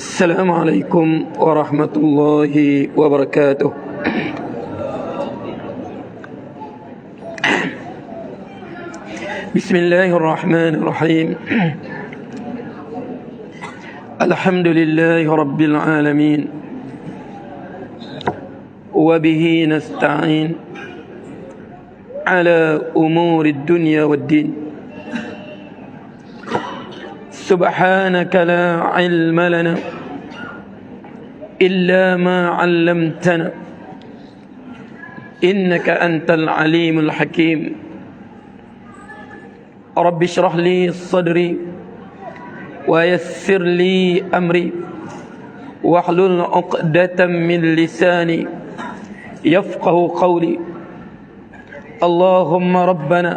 السلام عليكم ورحمة الله وبركاته. بسم الله الرحمن الرحيم. الحمد لله رب العالمين وبه نستعين على أمور الدنيا والدين. سبحانك لا علم لنا إلا ما علمتنا إنك أنت العليم الحكيم. رب اشرح لي صدري ويسر لي أمري واحلل عقدة من لساني يفقه قولي. اللهم ربنا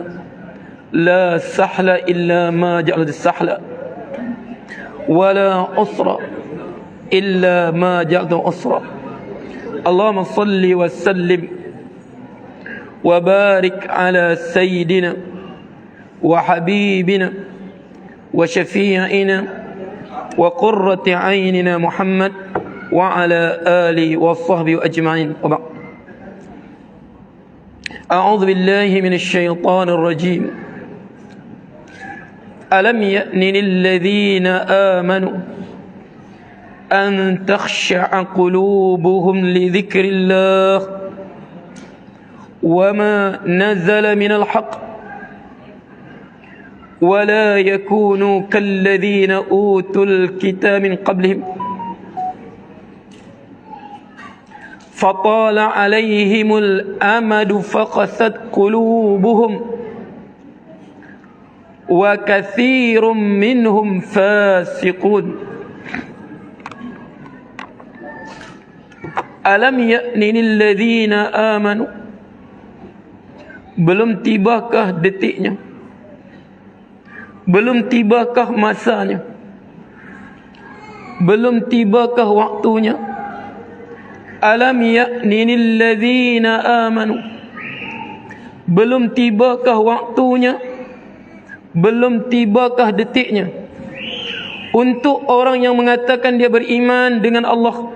لا سهل إلا ما جعلت السهل ولا عسر إلا ما جعلته عسرا. اللهم صل وسلم وبارك على سيدنا وحبيبنا وشفيعنا وقرة عيننا محمد وعلى آله وصحبه أجمعين. وبعد. أعوذ بالله من الشيطان الرجيم. ألم يأن للذين آمنوا أن تخشع قلوبهم لذكر الله وما نزل من الحق ولا يكونوا كالذين أوتوا الكتاب من قبلهم فطال عليهم الأمد فقست قلوبهم وكثير منهم فاسقون. ألم يأن للذين آمنوا, belum tibakah detiknya, belum tibakah masanya, belum tibakah waktunya. Alam ya'ni lilladzina amanu, belum tibakah waktunya, belum tibakah detiknya untuk orang yang mengatakan dia beriman dengan Allah,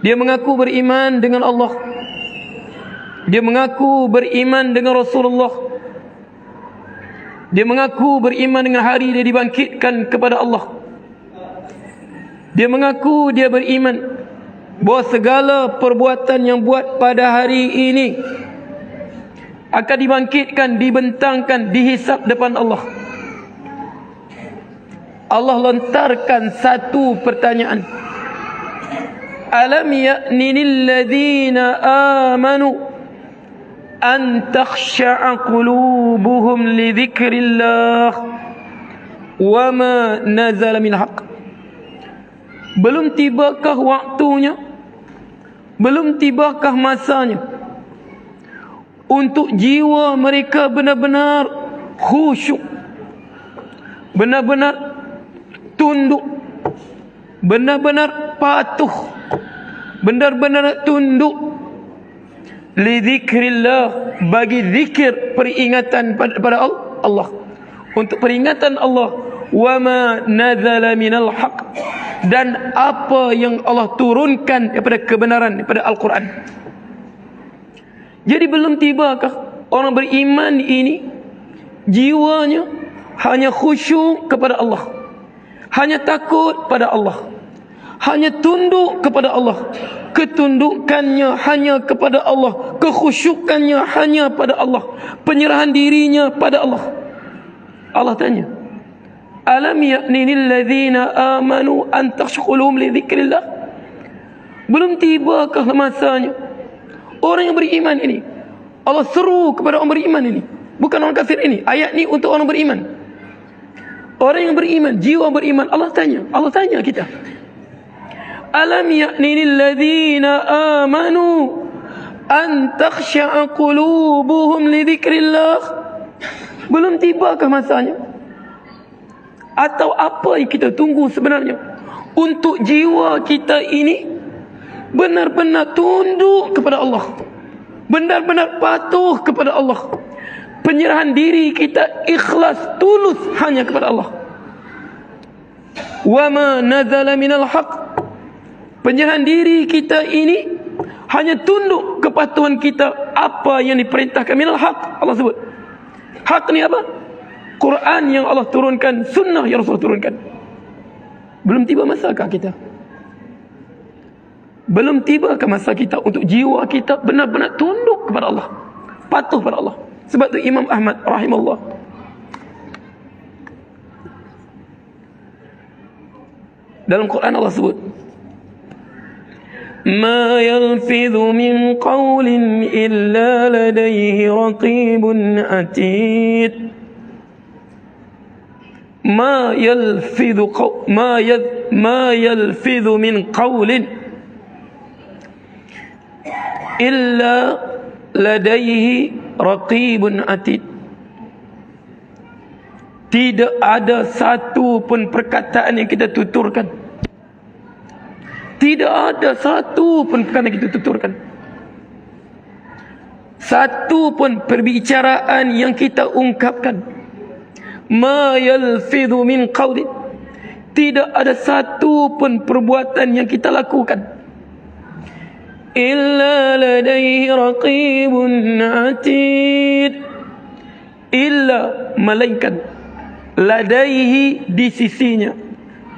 dia mengaku beriman dengan Allah, dia mengaku beriman dengan Rasulullah, dia mengaku beriman dengan hari dia dibangkitkan kepada Allah, dia mengaku dia beriman bahawa segala perbuatan yang buat pada hari ini akan dibangkitkan, dibentangkan, dihisap depan Allah. Allah lontarkan satu pertanyaan. Alam ya'ni lilladzina amanu an takhsha'a qulubuhum li dzikrillah wa ma nazala min haqq. Belum tibakah waktunya, belum tibakah masanya untuk jiwa mereka benar-benar khusyuk, benar-benar tunduk, benar-benar patuh, benar-benar tunduk li dzikrillah, bagi zikir, peringatan pada Allah, untuk peringatan Allah, wa ma nazala minal haq, dan apa yang Allah turunkan daripada kebenaran, daripada Al-Quran. Jadi belum tibakah orang beriman ini jiwanya hanya khusyuk kepada Allah, hanya takut pada Allah, hanya tunduk kepada Allah, ketundukannya hanya kepada Allah, kekhusyukannya hanya pada Allah, penyerahan dirinya pada Allah. Allah tanya, alam ya'ni lilladzina amanu an takhsha'a qulubuhum li dzikrillah. Belum tibakah masanya orang yang beriman ini? Allah seru kepada orang beriman ini, bukan orang kafir ini. Ayat ni untuk orang beriman, orang yang beriman, jiwa beriman. Allah tanya kita, alam ya'ni lilladzina amanu an takhsha'a qulubuhum li dzikrillah. Belum tibakah masanya? Atau apa yang kita tunggu sebenarnya untuk jiwa kita ini benar-benar tunduk kepada Allah, benar-benar patuh kepada Allah, penyerahan diri kita ikhlas tulus hanya kepada Allah. wa ma nazala minal haq. Penyerahan diri kita ini hanya tunduk kepatuhan kita apa yang diperintahkan minal haq. Allah sebut haq ni apa? Quran yang Allah turunkan, sunnah yang Rasul turunkan. Belum tiba masakah kita? Belum tiba ke masa kita untuk jiwa kita benar-benar tunduk kepada Allah, patuh kepada Allah. Sebab tu Imam Ahmad rahimahullah, dalam Quran Allah sebut, ma yalfidhu min qawlin illa ladayhi raqibun atid. Ma yalfidhu min qawlin illa ladaihi raqibun atid. Tidak ada satu pun perkataan yang kita tuturkan, tidak ada satu pun perkataan yang kita tuturkan, satu pun perbicaraan yang kita ungkapkan. Ma yalfidhu min qawlin, tidak ada satu pun perbuatan yang kita lakukan, illa ladaihi raqibun atid, illa malaikat, ladaihi di sisinya,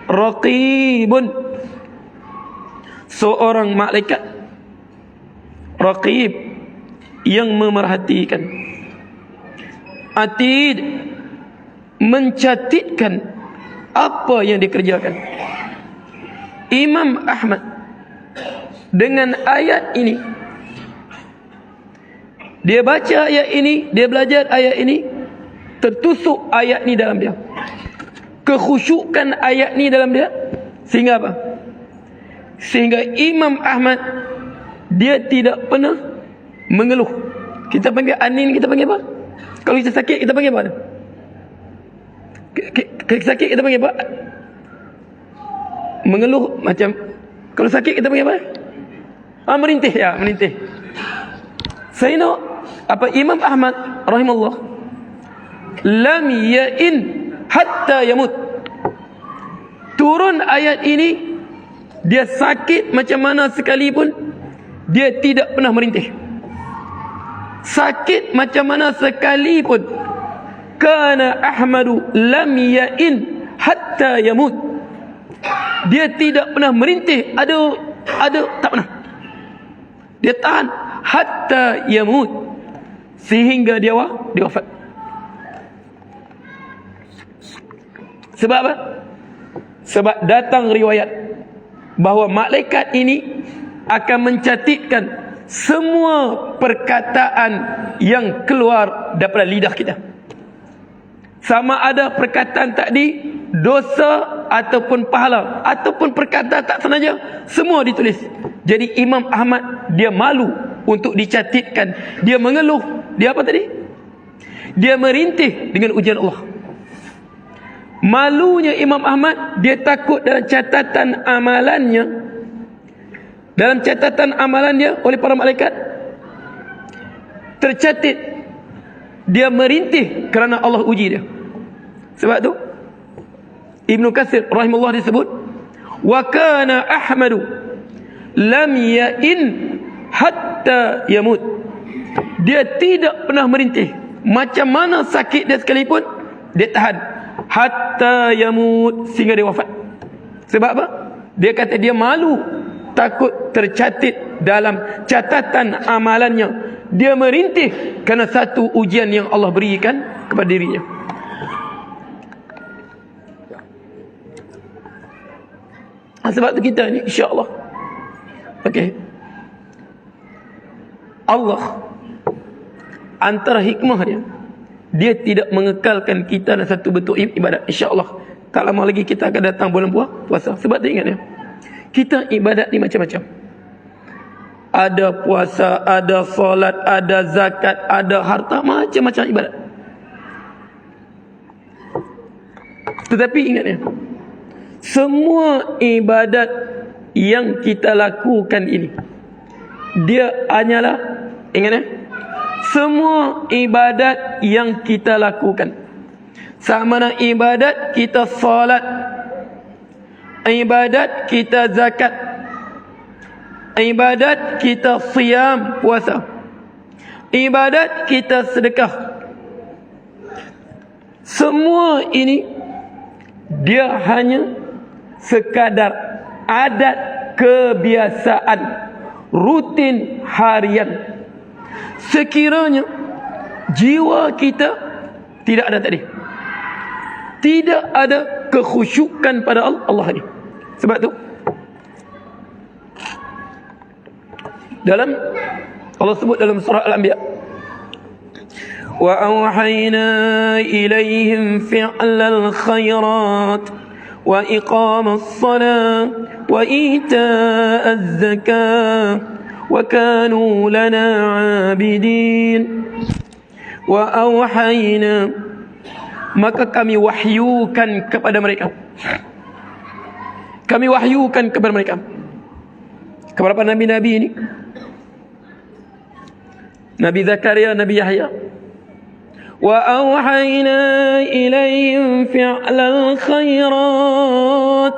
raqibun seorang malaikat, raqib yang memerhatikan, atid mencatatkan apa yang dikerjakan. Imam Ahmad dengan ayat ini, dia baca ayat ini, dia belajar ayat ini, tertusuk ayat ini dalam dia, kekhusyukan ayat ini dalam dia, sehingga apa? Sehingga Imam Ahmad dia tidak pernah mengeluh. Kita panggil anin, kita panggil apa? Kalau kita sakit kita panggil apa? Sakit kita panggil apa? Mengeluh macam, kalau sakit kita panggil apa? Merintih, ya, merintih. Sayyidina Imam Ahmad rahimahullah, lam ya'in hatta yamut. Turun ayat ini, dia sakit macam mana sekalipun dia tidak pernah merintih. Sakit macam mana sekalipun, kana Ahmadu lam ya'in hatta yamut. Dia tidak pernah merintih, ada tak pernah. Dia tahan hatta yamut, sehingga dia wafat. Sebab apa? Sebab datang riwayat bahawa malaikat ini akan mencatatkan semua perkataan yang keluar daripada lidah kita. Sama ada perkataan tadi dosa ataupun pahala, ataupun perkataan tak sengaja, semua ditulis. Jadi Imam Ahmad dia malu untuk dicatatkan. Dia mengeluh, dia apa tadi? Dia merintih dengan ujian Allah. Malunya Imam Ahmad, dia takut dalam catatan amalannya, dalam catatan amalannya oleh para malaikat tercatat dia merintih kerana Allah uji dia. Sebab tu Ibnu Katsir rahimahullah disebut, wa kana Ahmadu lam ya'in hatta yamut. Dia tidak pernah merintih, macam mana sakit dia sekalipun dia tahan hatta yamut, sehingga dia wafat. Sebab apa? Dia kata dia malu, takut tercatat dalam catatan amalannya. Dia merintih kerana satu ujian yang Allah berikan kepada dirinya. Sebab tu kita ni insya-Allah, okey, Allah antara hikmah dia tidak mengekalkan kita dalam satu bentuk ibadat. InsyaAllah tak lama lagi kita akan datang bulan puasa. Sebab tu ingat kita ibadat ni macam-macam. Ada puasa, ada solat, ada zakat, ada harta, macam-macam ibadat. Tetapi ingat semua ibadat yang kita lakukan ini, dia hanyalah, ingat semua ibadat yang kita lakukan, sama ada ibadat kita salat, ibadat kita zakat, ibadat kita siyam puasa, ibadat kita sedekah. Semua ini dia hanya sekadar adat kebiasaan rutin harian. Sekiranya jiwa kita tidak ada tadi, tidak ada kekhusyukan pada Allah ni. Sebab tu dalam Allah sebut dalam surah Al-Anbiya, wa awhayna ilaihim fi'lal khairat wa iqamas salat wa ita'az zakah wa kanu lana 'abidin. Wa awhayna, maka kami wahyukan kepada mereka. Kami wahyukan kepada mereka. Kepada nabi-nabi ini, Nabi Zakaria, Nabi Yahya. Wa awhayna ilaihim fi'lal khairat,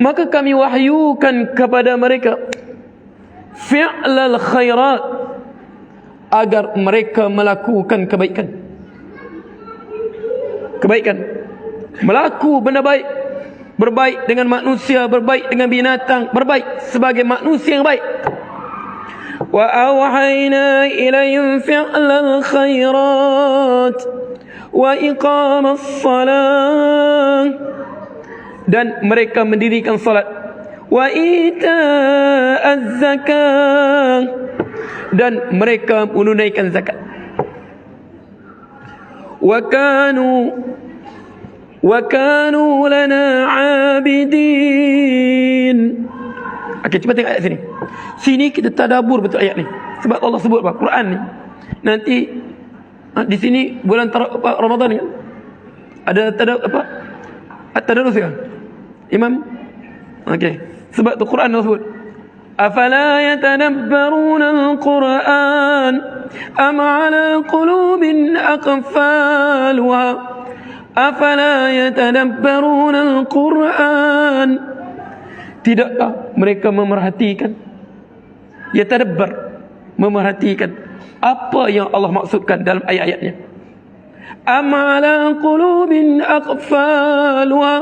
maka kami wahyukan kepada mereka fi'lal khairat, agar mereka melakukan kebaikan. Kebaikan, melaku benda baik, berbaik dengan manusia, berbaik dengan binatang, berbaik sebagai manusia yang baik. Wa awhayna ilayhim fi'lal khairat wa iqamas salat, dan mereka mendirikan salat, wa ita'az zakah, dan mereka menunaikan zakat. Wa kanu lana 'abidin. Okey, cuba tengok ayat sini. Sini kita tadabbur betul ayat ni. Sebab Allah sebut apa? Quran ni. Nanti di sini bulan Ramadan ni ada at-tadarrus kan? Imam. Okey. Sebab tu Quran Allah sebut, afala yatanabbaruna al-Quran am ala qulubin aqfalha. Afala yatanabbaruna al-Quran, tidakkah mereka memerhatikan? Yatadabbar, memerhatikan apa yang Allah maksudkan dalam ayat-ayatnya. Am ala qulubin aqfalha,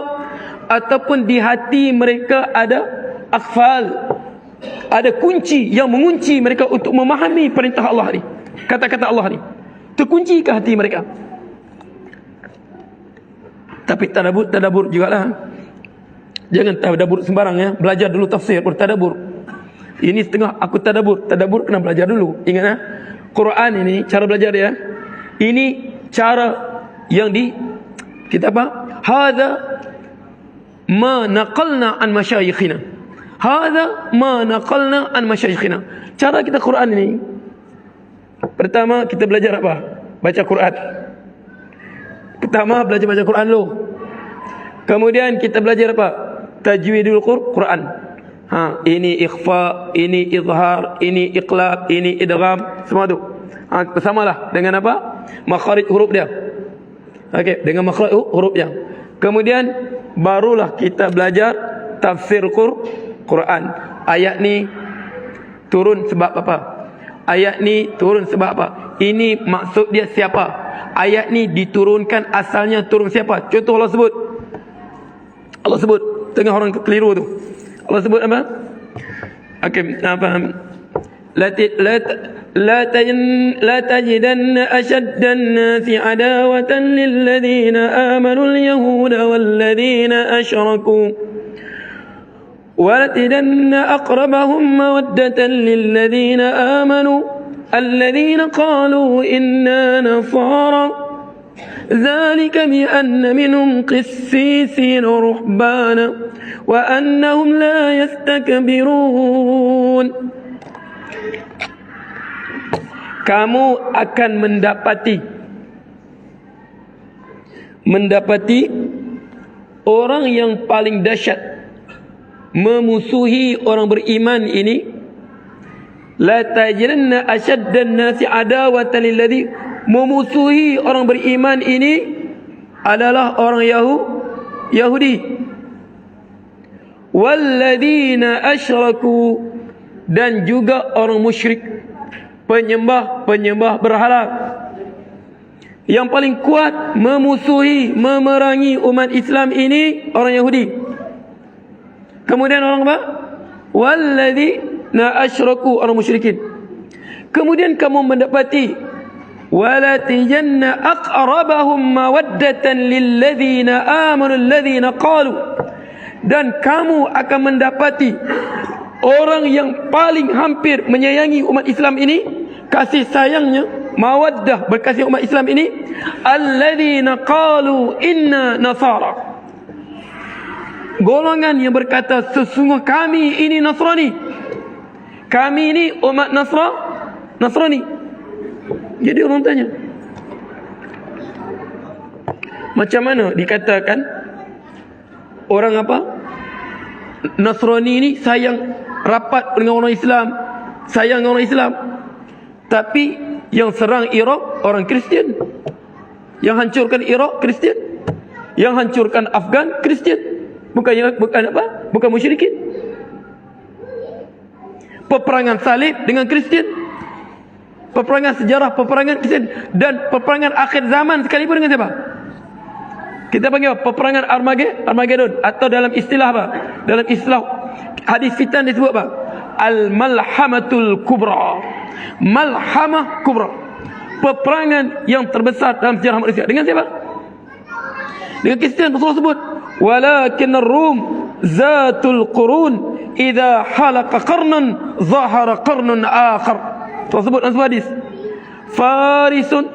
ataupun di hati mereka ada aqfal, ada kunci yang mengunci mereka untuk memahami perintah Allah ni, kata-kata Allah ni. Terkunci ke hati mereka? Tapi tadabbur jugalah. Jangan tadabbur sembarang ya. Belajar dulu tafsir baru tadabbur. Ini setengah aku tadabbur. Tadabbur kena belajar dulu. Ingat ya, Quran ini cara belajar ya. Ini cara yang kita apa? Hadza ma naqalna an masyayikhina. Hadza ma naqalna an masyayikhina. Cara kita Quran ini, pertama kita belajar apa? Baca Quran. Pertama belajar baca Quran dulu. Kemudian kita belajar apa? Tajwidul Quran. Ini ikhfa, ini izhar, ini iqlab, ini idgham, semua tu. Bersamalah dengan apa? Makharij huruf dia. Okey, dengan makhraj huruf dia. Kemudian barulah kita belajar tafsir Quran. Ayat ni turun sebab apa? Ayat ni turun sebab apa? Ini maksud dia siapa? Ayat ni diturunkan asalnya turun siapa? Contoh Allah sebut tengah orang keliru tu. Allah sebut apa? Okey, apa? La tajidanna ashaddan nasi adawatan lilladhina amanu al-yahuda walladhina ashraku wa la tajidanna aqrabahum mawaddatan lilladhina amanu alladhina qalu inna nasara ذلك بأن منهم قسيسين رهبانا وأنهم لا يستكبرون. Kamu akan mendapati orang yang paling dahsyat memusuhi orang beriman ini. La tajidanna ashaddan nasi adawatan lilladzi, memusuhi orang beriman ini adalah orang Yahudi. walladzina asyraku, dan juga orang musyrik, penyembah berhala. Yang paling kuat memusuhi, memerangi umat Islam ini orang Yahudi. Kemudian orang apa? Walladzina asyraku, orang musyrikin. Kemudian kamu mendapati wala tajanna aqrabahum mawaddatan lilladzina amanu alladzina qalu, dan kamu akan mendapati orang yang paling hampir menyayangi umat Islam ini, kasih sayangnya, mawaddah, berkasih umat Islam ini, alladzina qalu inna nasara, golongan yang berkata sesungguh kami ini Nasrani, kami ini umat Nasrani. Jadi orang tanya, macam mana dikatakan orang apa? Nasrani ini sayang rapat dengan orang Islam, sayang dengan orang Islam, tapi yang serang Iraq orang Kristian, yang hancurkan Iraq Kristian, yang hancurkan Afgan Kristian, bukan apa? Bukan musyrikin. Peperangan salib dengan Kristian, peperangan sejarah, peperangan Kristian, dan peperangan akhir zaman sekalipun dengan siapa? Kita panggil apa? Peperangan Armageddon, atau dalam istilah apa? Dalam istilah hadis fitan disebut apa? Al-Malhamatul Kubra. Malhamah Kubra, peperangan yang terbesar dalam sejarah manusia. Dengan siapa? Dengan Kristian. Rasulullah sebut, walakin ar-Rum zatul qurun idza halaqa qarnan zahara qarnun akhar. Tersebut dalam hadis. Farisun,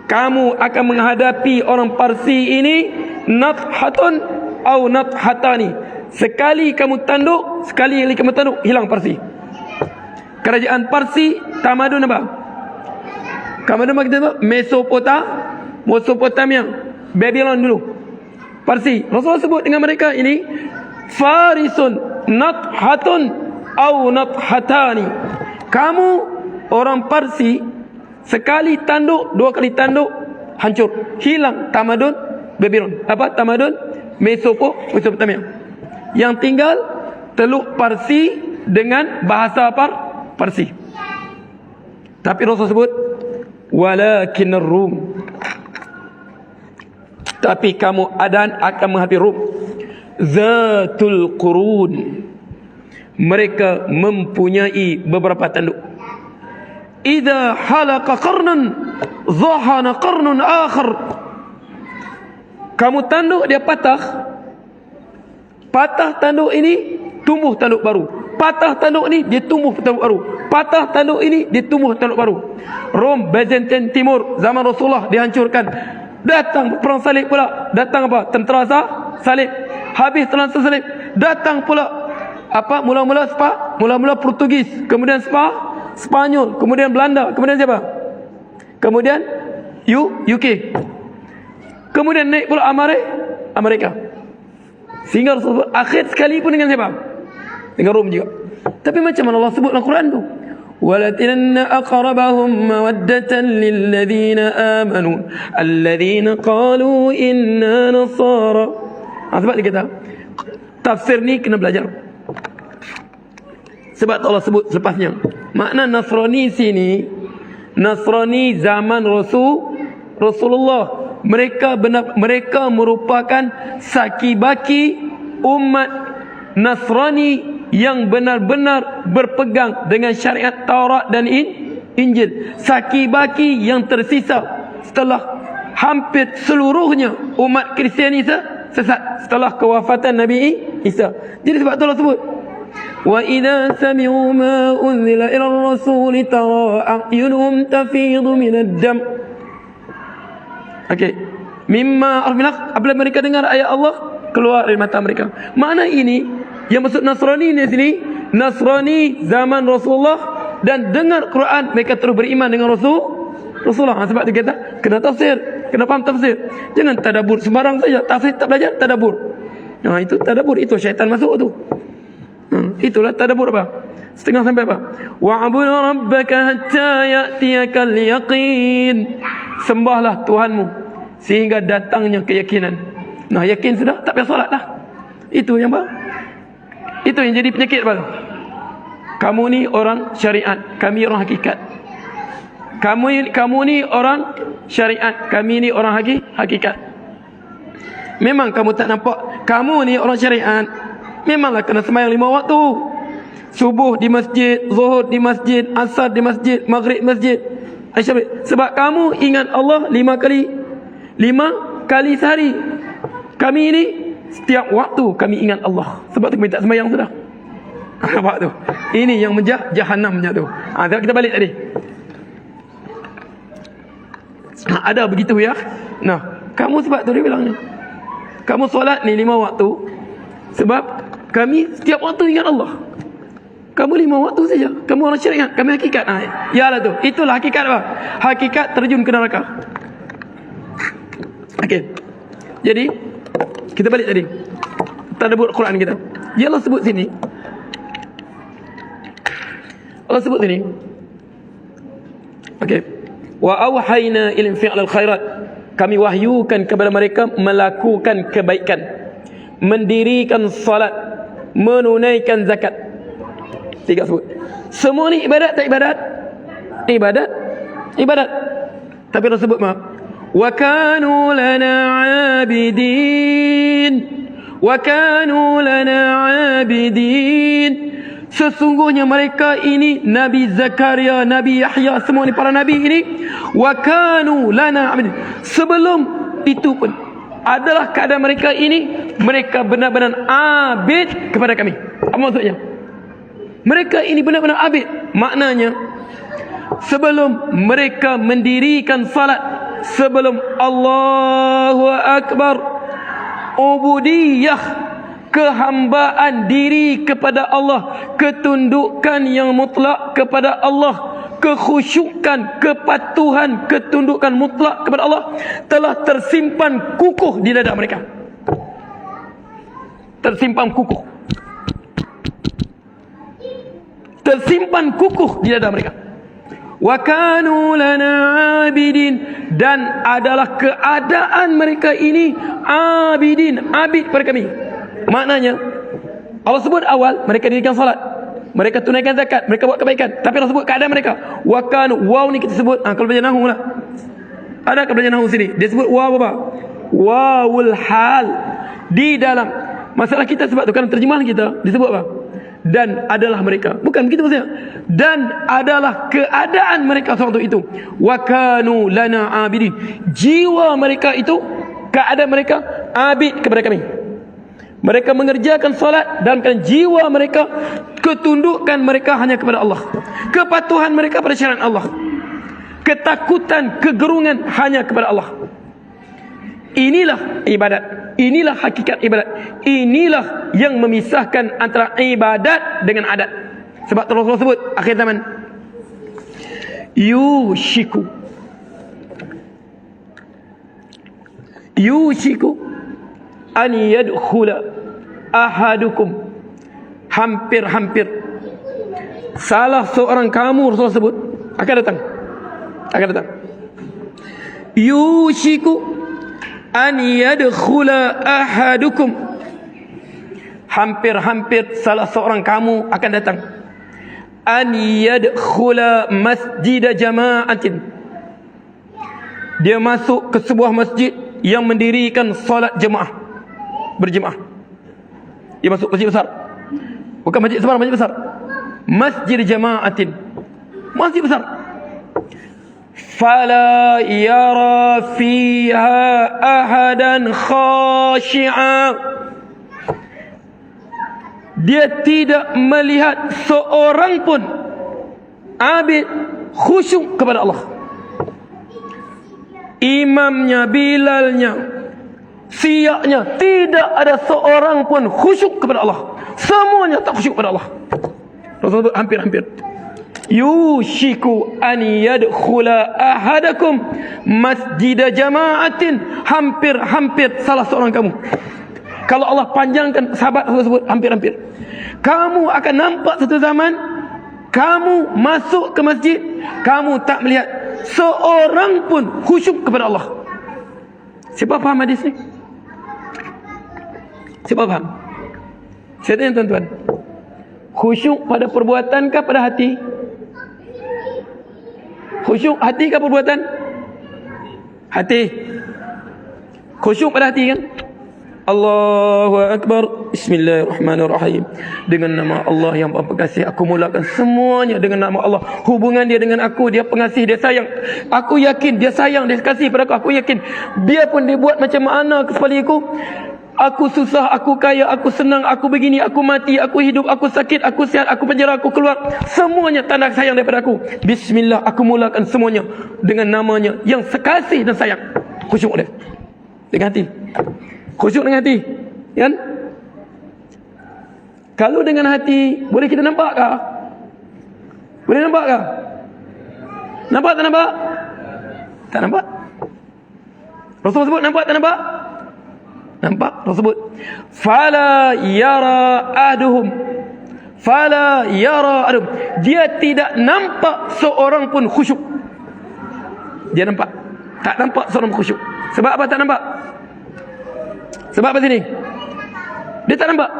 kamu akan menghadapi orang Parsi ini nathatun au nathatani. Sekali kamu tanduk, sekali kamu tanduk, hilang Parsi. Kerajaan Parsi, tamadun apa? Tamadun kita apa? Mesopotamia, Babylon dulu. Parsi. Rasulullah sebut dengan mereka ini farisun nathatun au nathatani. Kamu orang Parsi, sekali tanduk, dua kali tanduk, hancur, hilang tamadun Babylon. Apa? Tamadun Mesopotamia. Yang tinggal Teluk Parsi dengan bahasa Parsi. Tapi Rasul sebut walakin ar-Rum, tapi kamu akan menghadapi Rum, zatul qurun, mereka mempunyai beberapa tanduk. Idza halaqa qarnan zahana qarnun akhar, kamu tanduk dia patah tanduk ini tumbuh tanduk baru, patah tanduk ini dia tumbuh tanduk baru, patah tanduk ini dia tumbuh tanduk baru. Rom Byzantine Timur zaman Rasulullah dihancurkan, datang perang salib pula, datang apa? Tentera salib. Habis tentera salib, datang pula apa? Mula-mula Portugis, kemudian Spanyol, kemudian Belanda, kemudian siapa? Kemudian UK. Kemudian naik pula Amerika. Sehingga Rasul akhir sekali pun dengan siapa? Dengan Rom juga. Tapi macam mana Allah sebut dalam Quran tu? وَلَتِنَنَّ أَقْرَبَهُمْ مَوَدَّةً لِلَّذِينَ آمَنُوا الَّذِينَ قَالُوا إِنَّا نَصَارَى. Sebab dia kata tafsir ni kena belajar. Sebab Allah sebut selepasnya. Makna Nasrani sini, Nasrani zaman Rasulullah, mereka merupakan saki-baki umat Nasrani yang benar-benar berpegang dengan syariat Taurat dan Injil. Saki-baki yang tersisa setelah hampir seluruhnya umat Kristiani sesat setelah kewafatan Nabi Isa. Jadi sebab itulah sebut وَإِذَا سَمِعُوا مَا أُنزِلَ إِلَى الرَّسُولِ تَرَى أَعْيُنُهُمْ تَفِيضُ مِنَ الدَّمْعِ. Okey. Mimma arfilaq, apabila mereka dengar ayat Allah, keluar dari mata mereka. Makna ini yang maksud Nasrani di sini, Nasrani zaman Rasulullah dan dengar Quran, mereka terus beriman dengan Rasulullah. Sebab dia kata kena tafsir, kena faham tafsir. Jangan tadabbur sembarang saja. Tafsir tak belajar, tadabbur. Nah, itu tadabbur, itu syaitan masuk tu. Itulah tadabbur apa? Setengah sampai apa? Wa'bud rabbaka hatta ya'tiyakal yaqin. Sembahlah Tuhanmu sehingga datangnya keyakinan. Nah, yakin sudah, tak payah solat dah. Itu yang apa? Itu yang jadi penyakit apa? Kamu ni orang syariat, kami orang hakikat. Kamu ni orang syariat, kami ni orang hakikat. Memang kamu tak nampak, kamu ni orang syariat, memanglah kena sembahyang 5 waktu. Subuh di masjid, zuhur di masjid, asar di masjid, maghrib di masjid. Sebab kamu ingat Allah 5 kali sehari. Kami ini setiap waktu kami ingat Allah. Sebab tu kami tak sembahyang sudah. Nampak tu? Ini yang jahanamnya tu. Kita balik tadi. Ada begitu ya. Nah, kamu sebab tu dia bilangnya, kamu solat ni 5 waktu. Sebab kami setiap waktu ingat Allah. Kamu 5 waktu saja. Kamu orang syariat, kami hakikat. Yalah tu. Itulah hakikat apa? Hakikat terjun ke neraka. Okey. Jadi kita balik tadi. Tadabbur Quran kita. Ya Allah sebut sini. Allah sebut sini. Okey. Wa auhayna ilal fi'lil khairat. Kami wahyukan kepada mereka melakukan kebaikan, mendirikan salat, menunaikan zakat. 3 sebut. Semua ni ibadat tak ibadat? Ibadat. Tapi Allah sebut wa kanu lana abidin. Sesungguhnya mereka ini, Nabi Zakaria, Nabi Yahya, semua ni para nabi ini, wa kanu lana abidin. Sebelum itu pun adalah keadaan mereka ini, mereka benar-benar abid kepada kami. Apa maksudnya? Mereka ini benar-benar abid. Maknanya sebelum mereka mendirikan salat, sebelum Allahu Akbar, ubudiyah, kehambaan diri kepada Allah, ketundukan yang mutlak kepada Allah, kekhusyukan, kepatuhan, ketundukan mutlak kepada Allah telah tersimpan kukuh di dada mereka. Tersimpan kukuh di dada mereka. Wa kanu lana abidin, dan adalah keadaan mereka ini abidin, abid kepada kami. Maknanya Allah sebut awal mereka dirikan salat, mereka tunaikan zakat, mereka buat kebaikan. Tapi Allah sebut keadaan mereka. Wa kanu, waw ni kita sebut kalau belajar nahwu lah. Ada belajar nahwu sini. Dia sebut waw apa? Wawul hal. Di dalam masalah kita sebab tu kan terjemahan kita disebut apa? Dan adalah mereka. Bukan begitu maksudnya. Dan adalah keadaan mereka waktu itu. Wa kanu lana abidin. Jiwa mereka itu, keadaan mereka abid kepada kami. Mereka mengerjakan solat dalam keadaan jiwa mereka, ketundukan mereka hanya kepada Allah, kepatuhan mereka pada syariat Allah, ketakutan, kegerungan hanya kepada Allah. Inilah ibadat. Inilah hakikat ibadat. Inilah yang memisahkan antara ibadat dengan adat. Sebab Rasulullah sebut akhir zaman, yushiku an yadkhula ahadukum, hampir salah seorang kamu, Rasulullah sebut, akan datang. Yushiku an yadkhula ahadukum, hampir salah seorang kamu akan datang. An yadkhula masjid jama'atin, dia masuk ke sebuah masjid yang mendirikan solat jemaah, berjemaah. Dia masuk masjid besar, bukan masjid sebarang, masjid besar, masjid jama'atin, masjid besar. Fala yara fiha ahadan khashi'a, dia tidak melihat seorang pun abid khusyuk kepada Allah. Imamnya, Bilalnya, siaknya, tidak ada seorang pun khusyuk kepada Allah. Semuanya tak khusyuk kepada Allah. Rasulullah hampir. Yushiku an yadkhula ahadakum masjid jama'atin, hampir salah seorang kamu. Kalau Allah panjangkan sahabat tersebut, hampir. Kamu akan nampak satu zaman, kamu masuk ke masjid, kamu tak melihat seorang pun khusyuk kepada Allah. Siapa faham hadis ni? Siapa faham? Saya tanya tuan-tuan. Khusyuk pada perbuatan ke pada hati? Khusyuk hati ke perbuatan? Hati. Khusyuk pada hati kan? Allahu Akbar. Bismillahirrahmanirrahim. Dengan nama Allah yang Maha Pengasih, aku mulakan semuanya dengan nama Allah. Hubungan dia dengan aku, dia pengasih, dia sayang. Aku yakin dia sayang, dia kasih pada aku. Aku yakin biarpun dia buat macam mana kepala aku susah, aku kaya, aku senang, aku begini, aku mati, aku hidup, aku sakit, aku sihat, aku penjara, aku keluar, semuanya tanda sayang daripada aku. Bismillah, aku mulakan semuanya dengan namanya yang sekasih dan sayang. Khusyuk dia dengan hati. Khusyuk dengan hati, kan? Kalau dengan hati, boleh kita nampak kah? Boleh nampak kah? Nampak tak nampak? Tak nampak. Rasul sebut nampak tak nampak? Nampak. Rasul sebut fala yara ahaduhum, fala yara ahaduhum, dia tidak nampak seorang pun khusyuk. Dia nampak, tak nampak seorang khusyuk. Sebab apa tak nampak? Sebab apa sini? Dia tak nampak.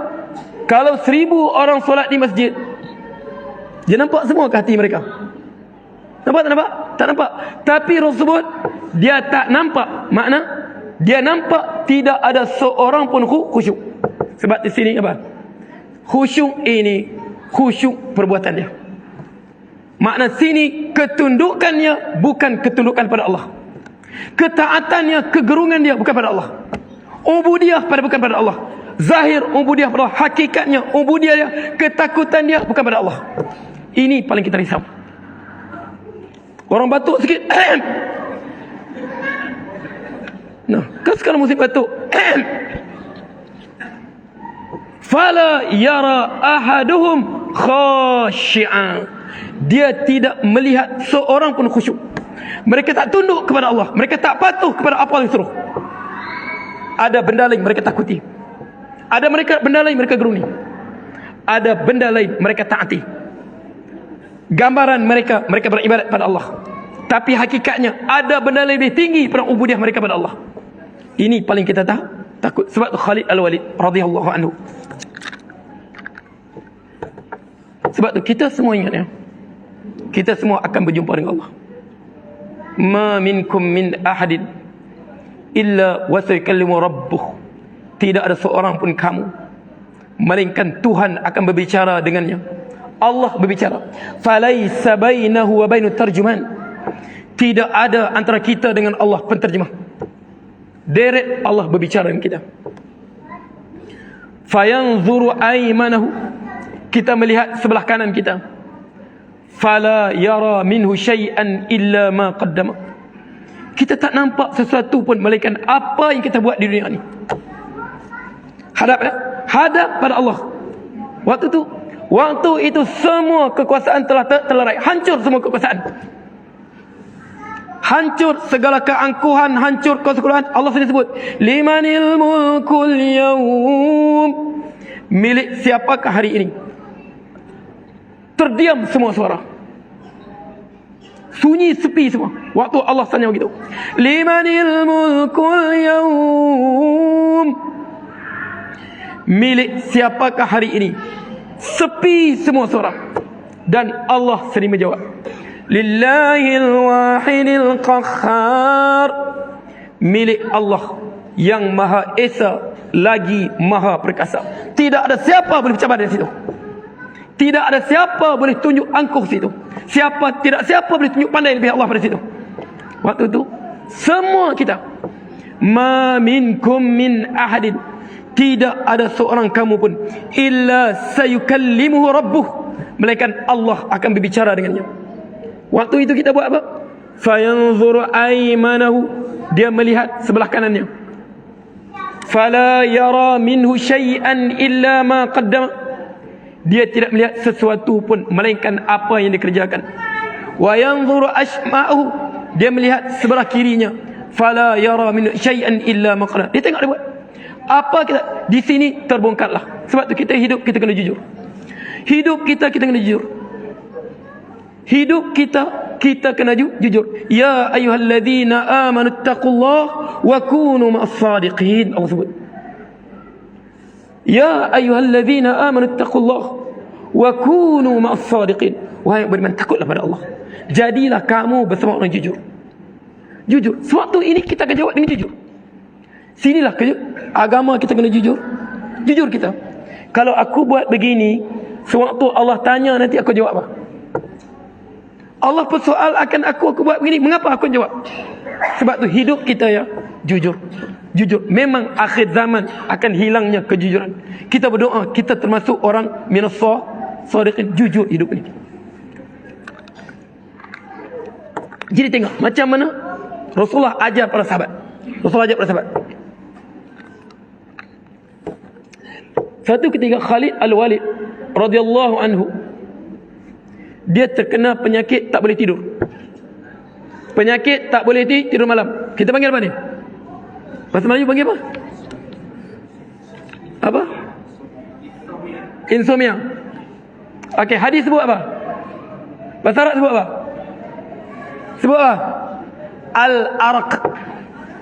Kalau 1000 orang solat di masjid, dia nampak semua ke hati mereka? Nampak tak nampak? Tak nampak. Tapi Rasul sebut dia tak nampak. Makna dia nampak tidak ada seorang pun khusyuk. Sebab di sini apa? Khusyuk ini khusyuk perbuatan dia. Makna sini ketundukannya bukan ketundukan pada Allah. Ketaatannya, kegerungan dia bukan pada Allah. Ubudiyah bukan pada Allah. Zahir ubudiyah pada Allah. Hakikatnya ubudiyah dia, ketakutan dia bukan pada Allah. Ini paling kita risau. Orang batuk sikit, nah, kan sekarang musim batuk. Fala yara ahaduhum khashi'an. Dia tidak melihat seorang pun khusyuk. Mereka tak tunduk kepada Allah. Mereka tak patuh kepada apa yang suruh. Ada benda lain mereka takuti. Ada benda lain mereka geruni. Ada benda lain mereka taati. Gambaran mereka beribadat pada Allah. Tapi hakikatnya ada benda lain lebih tinggi pada ubudiyah mereka pada Allah. Ini paling kita takut. Sebab tu Khalid Al-Walid radhiyallahu anhu. Sebab tu kita semua ingat ya, kita semua akan berjumpa dengan Allah. Ma minkum min ahadin illa wa sayukallimu rabbuh. Tidak ada seorang pun kamu melainkan Tuhan akan berbicara dengannya. Allah berbicara. Falaisa bainahu wa bainut tarjuman. Tidak ada antara kita dengan Allah penterjemah. Direct Allah berbicara dengan kita. Fayanzuru aymanahu. Kita melihat sebelah kanan kita. Fala yara minhu syai'an illa ma qaddama. Kita tak nampak sesuatu pun melainkan apa yang kita buat di dunia ni. Hadap pada Allah. Waktu itu semua kekuasaan telah terlerai. Hancur semua kekuasaan. Hancur segala keangkuhan, hancur keseluruhan. Allah sendiri sebut, limanil mulkul yawm. Milik siapakah hari ini? Terdiam semua suara. Sunyi sepi semua. Waktu Allah tanya begitu. Limanil mulkul yawm. Milik siapakah hari ini? Sepi semua suara. Dan Allah sendiri menjawab, Lillahil wahidil qahhar. Milik Allah yang Maha Esa lagi Maha Perkasa. Tidak ada siapa boleh bercabar dari situ. Tidak ada siapa boleh tunjuk angkuh situ. Tidak siapa boleh tunjuk pandai lebih Allah pada situ. Waktu itu semua kita, ma minkum min ahadin, tidak ada seorang kamu pun, illa sayukallimuhu rabbuh, melainkan Allah akan berbicara dengannya. Waktu itu kita buat apa? Fayanzuru aymanahu, dia melihat sebelah kanannya. Fala yara minhu syai'an illa ma qaddama, dia tidak melihat sesuatu pun melainkan apa yang dikerjakan. Wa yanzuru ashma'ahu, dia melihat sebelah kirinya. Fala yara minhu syai'an illa ma qaddama, dia tengok dia buat apa. Kita di sini terbongkarlah. Sebab tu kita hidup, kita kena jujur. Hidup kita kena jujur. Hidup kita kena jujur. Ya ayyuhalladzina amanu taqullaha wa kunu ma'as sadiqin. Allah sebut, ya ayyuhalladzina amanu taqullaha wa kunu ma'as sadiqin. Wahai yang beriman, takutlah pada Allah. Jadilah kamu bersama orang jujur. Jujur. Sewaktu ini kita akan jawab dengan jujur. Sinilah agama kita kena jujur. Jujur kita. Kalau aku buat begini, sewaktu Allah tanya nanti aku jawab apa? Allah persoal akan aku buat begini, mengapa aku jawab? Sebab tu hidup kita ya jujur. Jujur. Memang akhir zaman akan hilangnya kejujuran. Kita berdoa kita termasuk orang minas sadiqin, jujur hidup ini. Jadi tengok macam mana Rasulullah ajar para sahabat. Rasulullah ajar para sahabat. Satu ketika Khalid Al-Walid radhiyallahu anhu, dia terkena penyakit tak boleh tidur. Penyakit tak boleh tidur malam. Kita panggil apa ni? Bahasa Melayu panggil apa? Apa? Insomnia. Okey, hadis sebut apa? Bahasa Arab sebut apa? Sebut apa? Al-araq.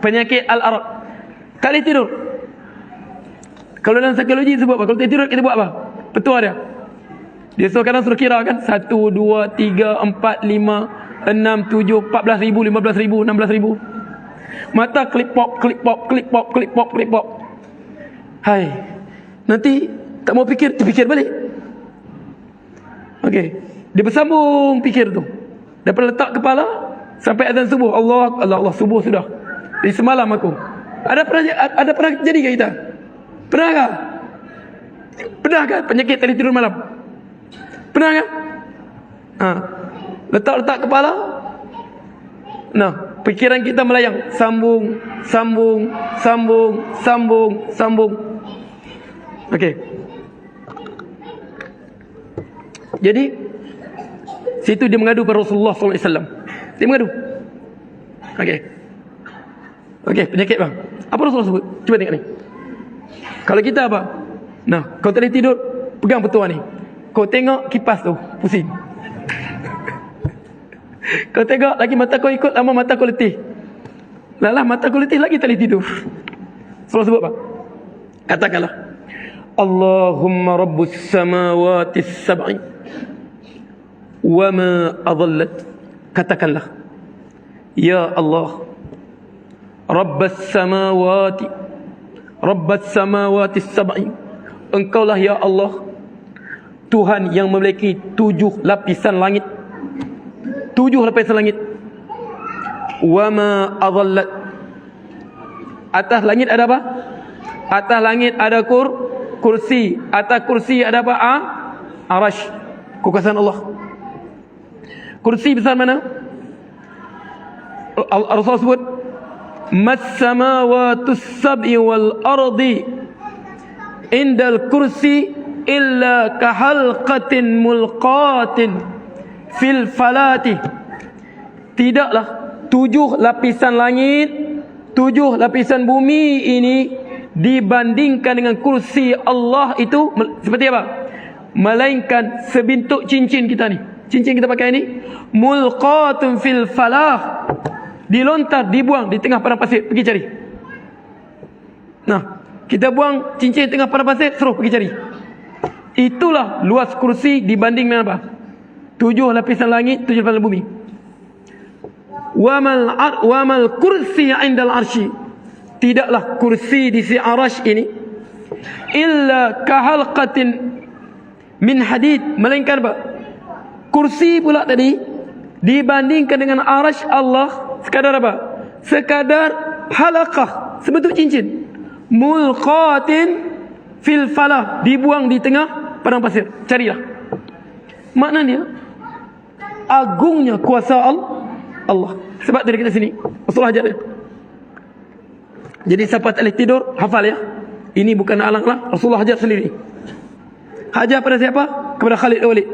Penyakit al-araq. Tak boleh tidur. Kalau dalam psikologi sebut apa? Kalau tak tidur kita buat apa? Petua dia. Dia kadang suruh kira kan, 1, 2, 3, 4, 5, 6, 7, 14,000, 15,000, 16,000. Mata klip pop, klip pop, klip pop, klip pop, klip pop. Hai. Nanti tak mau fikir, terfikir balik. Okey. Dia bersambung fikir tu. Daripada letak kepala sampai azan subuh. Allah subuh sudah. Dari semalam aku. Ada pernah jadi ke kita? Pernah ke? Pernah ke penyakit tadi tidur malam? Pernah ke? Letak kepala. Nah, pikiran kita melayang, sambung. Okey. Jadi situ dia mengadu kepada Rasulullah sallallahu alaihi wasallam. Dia mengadu. Okey, penyakit bang. Apa Rasulullah sebut? Cuba tengok ni. Kalau kita apa? Nah, kau tadi tidur, pegang petua ni. Kau tengok kipas tu, pusing. Kau tengok lagi mata kau ikut lama, mata kau letih. Lalah mata kau letih lagi tak boleh tidur. Rasulullah sebut apa? Katakanlah, Allahumma rabbus samawati sab'i wa ma adallat. Katakanlah, ya Allah, rabbus samawati sab'i. Engkaulah ya Allah, Tuhan yang memiliki 7 lapisan langit. 7 lapisan langit. Wa ma adallat. Atas langit ada apa? Atas langit ada kursi. Atas kursi ada apa? Arash. Kekuasaan Allah. Kursi besar mana? Rasul sebut, mas samawati sab'i wal ardi indal kursi illa kahalqatin mulqatin fil falati. Tidaklah 7 lapisan langit, 7 lapisan bumi ini dibandingkan dengan kursi Allah itu seperti apa? Melainkan sebentuk cincin kita ni. Cincin kita pakai ni mulqatun fil falah, dilontar, dibuang di tengah padang pasir, pergi cari. Nah, kita buang cincin tengah padang pasir, suruh pergi cari. Itulah luas kursi dibanding dengan apa? 7 lapisan langit, 7 lapisan bumi. Wa mal kursi 'indal arsy. Tidaklah kursi di si arash ini illa kahalqatin min hadid, melainkan apa? Kursi pula tadi dibandingkan dengan arash Allah sekadar apa? Sekadar halaqah, sebentuk cincin. Mulqatin fil falah, dibuang di tengah padang pasir. Carilah. Maknanya agungnya kuasa Allah. Sebab dari kita sini Rasulullah ajar dia. Jadi siapa tak boleh tidur, hafal ya. Ini bukan alang lah, Rasulullah ajar sendiri. Hajar pada siapa? Kepada Khalid Al-Walid.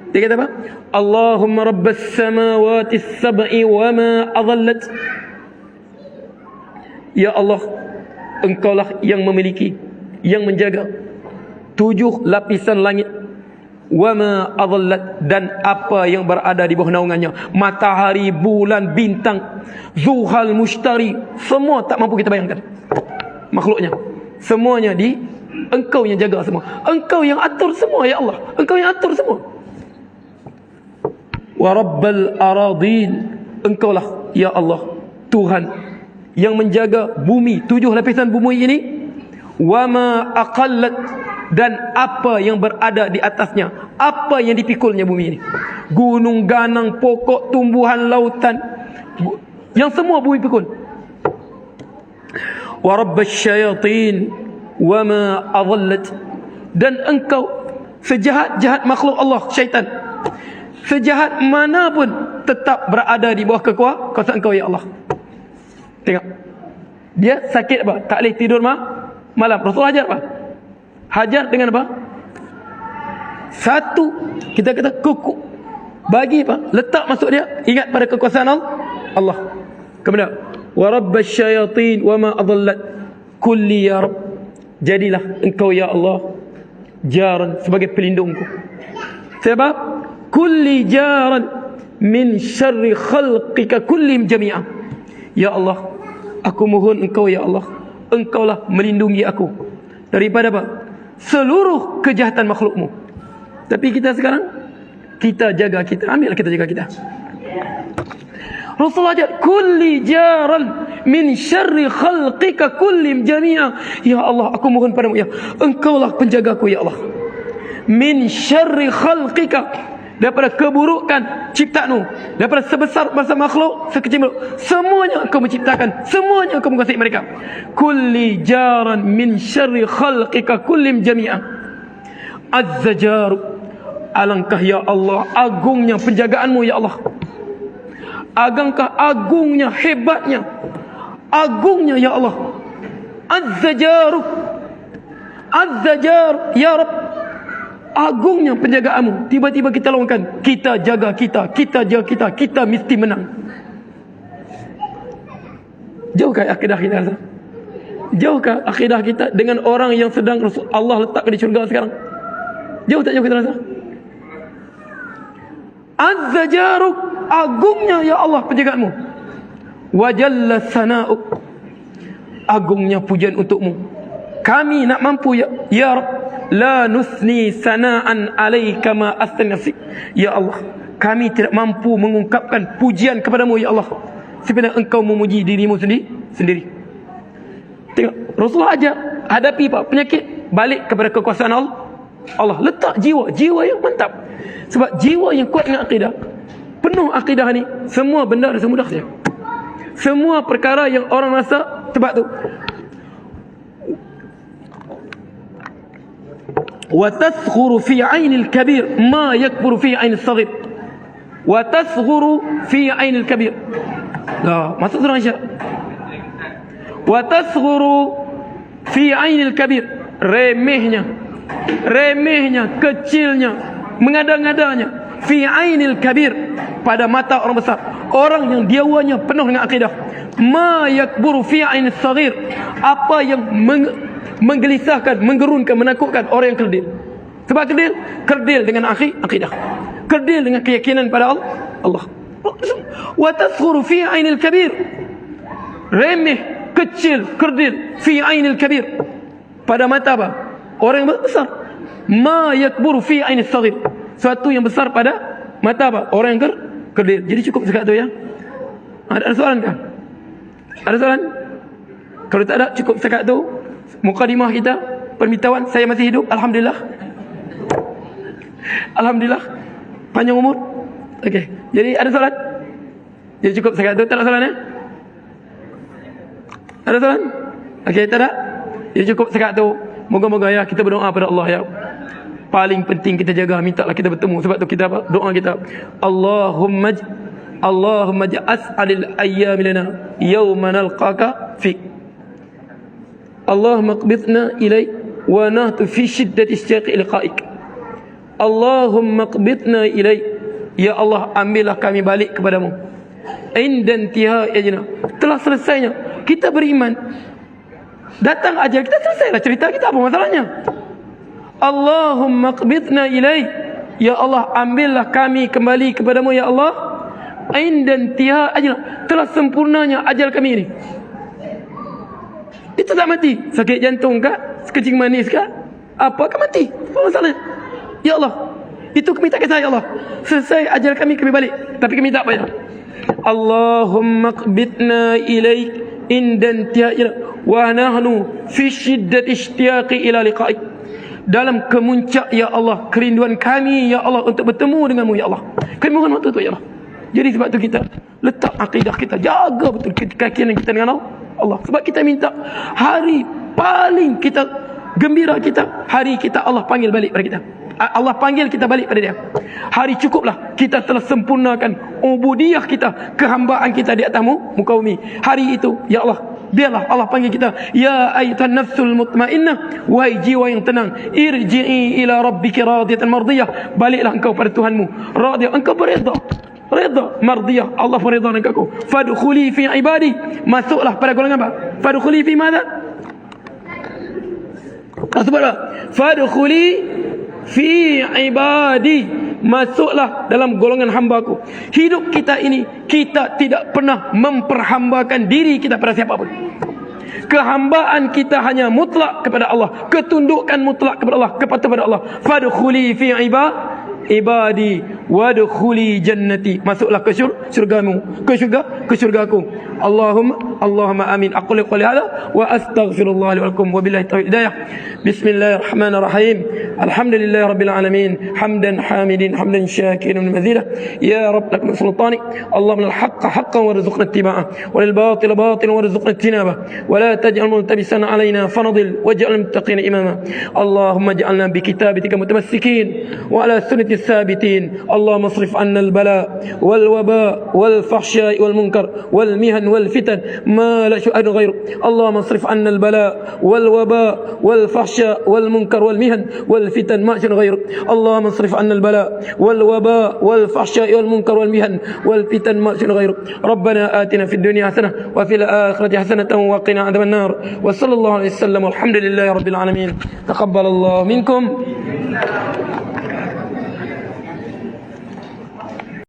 Dia kata apa? Allahumma rabbas samawati sab'i wa ma adallat. Ya Allah, engkaulah yang memiliki, yang menjaga 7 lapisan langit, wa ma adallat, dan apa yang berada di bawah naungannya, matahari, bulan, bintang, zuhal, mushtari, semua tak mampu kita bayangkan makhluknya. Semuanya Engkau yang jaga semua, Engkau yang atur semua ya Allah, Engkau yang atur semua. Wa rabbal aradin, Engkaulah ya Allah Tuhan yang menjaga bumi, 7 lapisan bumi ini. Wa ma aqallat, dan apa yang berada di atasnya, apa yang dipikulnya bumi ini, gunung, ganang, pokok, tumbuhan, lautan, yang semua bumi pikul. Wa rabbasy syayatin wa ma adallat, dan Engkau sejahat-jahat makhluk Allah, syaitan, sejahat mana pun tetap berada di bawah kekuasaan Engkau ya Allah. Tengok, dia sakit apa? Tak boleh tidur malam. Rasul ajar apa? Hajar dengan apa? Satu, kita kata kuku, bagi apa? Letak masuk dia, ingat pada kekuasaan Allah. Kemudian wa rabbasy syayatin wa ma adallat kulli ya Rabb, jadilah Engkau ya Allah jaran, sebagai pelindungku. Sebab kulli jaran min syarri khalqika kullihim jami'an. Ya Allah, aku mohon Engkau ya Allah, Engkaulah melindungi aku daripada apa? Seluruh kejahatan makhlukmu. Tapi kita sekarang, kita jaga kita, ambillah kita jaga kita. Rasulullah ajar, kulli jaran min syarri khalqika kullihim jami'an. Ya Allah, aku mohon padamu ya, Engkaulah penjagaku ya Allah, min syarri khalqika, daripada keburukan ciptaanmu, daripada sebesar masa makhluk, sekecil makhluk, semuanya Engkau menciptakan, semuanya Engkau menguasai mereka. Kulli jaran min syarri khalqika kullihim jami'an. Azza jaru, alangkah ya Allah agungnya penjagaanmu ya Allah, agangkah agungnya, hebatnya, agungnya ya Allah. Azza jaru, azza jar ya Rabb, agungnya penjagaanmu. Tiba-tiba kita lawankan, kita jaga kita jaga kita mesti menang. Jauhkah akidah kita? Jauhkah akidah kita dengan orang yang sedang Allah letakkan di syurga sekarang? Jauh tak jauh kita rasa? Azza jaruk, agungnya ya Allah penjagaanmu. Wa jalla sana'uk, agungnya pujian untukmu. Kami nak mampu ya Rabb, la nusni sana'an alaika ma asnafsik. Ya Allah, kami tidak mampu mengungkapkan pujian kepadamu ya Allah sebenarnya Engkau memuji dirimu sendiri. Tengok, Rasulullah ajar hadapi penyakit, balik kepada kekuasaan Allah. Letak jiwa yang mantap. Sebab jiwa yang kuat dengan akidah, penuh akidah ni, semua benda rasa mudah saja. Semua perkara yang orang rasa sebab tu. Wa tasghuru fi 'ainil kabir ma yakburu fi 'ainil saghir. Wa tasghuru fi 'ainil kabir. Dah, masuk surah Isya. Wa tasghuru fi 'ainil kabir, remehnya, kecilnya, mengada-ngadanya, fi 'ainil kabir, pada mata orang besar, orang yang diawannya penuh dengan akidah. Ma yakburu fi 'ainil saghir, apa yang menggelisahkan, menggerunkan, menakutkan orang yang kerdil. Sebab kerdil dengan akidah, kerdil dengan keyakinan pada Allah. Wa tasghuru fi 'ainil kabir, remeh, kecil, kerdil, fi 'ainil kabir, pada mata apa? Orang yang besar. Ma yakburu fi 'ainil saghir, suatu yang besar pada mata apa? Orang yang kerdil. Jadi cukup sekat tu ya. Ada soalan kah? Ada soalan? Kalau tak ada, cukup sekat tu mukadimah kita, permintaan. Saya masih hidup, alhamdulillah. Alhamdulillah, panjang umur. Okey, jadi ada soalan? Jadi cukup sekat tu, tak ada soalan ya? Ada soalan? Okey, tak ada? Jadi cukup sekat tu. Moga-moga ya kita berdoa pada Allah ya. Paling penting kita jaga, mintalah kita bertemu. Sebab tu kita doa kita, Allahumma as'alil ayyam lana yawma nalqaka fi. Allahumma qbidna ilai wa nahtu fi shiddati isyaqi liqa'ik. Allahumma qbidna ilai, ya Allah ambillah kami balik kepadamu. Indan tihai ajna, telah selesainya kita beriman, datang ajal kita, selesailah cerita kita, apa masalahnya? Allahumma qbidna ilai, ya Allah ambillah kami kembali kepadamu ya Allah. Indan tihai ajna, telah sempurnanya ajal kami ini. Itu tak mati, sakit jantung kah, sekecing manis kah, Apakah mati? Apa masalahnya? Ya Allah, itu kami tak kisah ya Allah. Selesai ajal kami balik. Tapi kami tak payah. Allahumma qbitna ilaik indan tia'ina wa nahnu fi shiddat ishtiyaqi ila liqa'ik. Dalam kemuncak ya Allah kerinduan kami ya Allah untuk bertemu denganmu ya Allah. Kami mohon waktu tu ya Allah. Jadi sebab tu kita letak akidah kita, jaga betul keyakinan kita dengan Allah. Sebab kita minta hari paling kita gembira kita, hari kita Allah panggil balik pada kita. Allah panggil kita balik pada dia. Hari cukuplah kita telah sempurnakan ubudiyah kita, kehambaan kita di atas muka bumi. Hari itu ya Allah, biarlah Allah panggil kita, ya ayyuhan nafsul mutmainnah, wahai jiwa yang tenang, irji'i ila rabbiki radiyatan mardiyah, baliklah engkau pada Tuhanmu radiyah, engkau beredha, redha mardiyah, Allah beredha dengan engkau. Fadkhuli fi ibadi, masuklah pada golongan apa? Fadkhuli fi madza? Sebab apa? Fadkhuli fi ibadi, masuklah dalam golongan hamba-Ku. Hidup kita ini, kita tidak pernah memperhambakan diri kita pada siapapun. Kehambaan kita hanya mutlak kepada Allah, ketundukan mutlak kepada Allah, kepatuhan kepada Allah. Fadkhuli fi ibadi wadkhuli jannati, masuklah ke syurgamu, ke syurgaku. Allahumma amin. Aqulu qouli hadza wa astaghfirullah li wa lakum wa billahi taufiq hidayah. Bismillahirrahmanirrahim. Alhamdulillahi rabbil alamin, hamdan hamidin, hamdan syakirin mazidah. Ya rabb lakum sultani, Allahumma al-haqqa haqqan warzuqna ittiba'ah, wal batila batilan warzuqna ijtinabah, wa la taj'al multabisan alaina fanadil waj'al muttaqina imama. Allahumma ij'alna bi kitabitika mutamassikin wa ala sunnati الثابتين. اللهم اصرف عنا البلاء والوباء والفحشاء والمنكر والمهن والفتن ما لا شأن غيره. اللهم اصرف عنا البلاء والوباء والفحشاء والمنكر والمهن والفتن ما شأن غيره. اللهم اصرف عنا البلاء والوباء والفحشاء والمنكر والمهن والفتن ما شأن غيره. ربنا آتنا في الدنيا حسنة وفي الآخرة حسنة وقنا عذاب النار. وصلى الله عليه وسلم والحمد لله رب العالمين. تقبل الله منكم.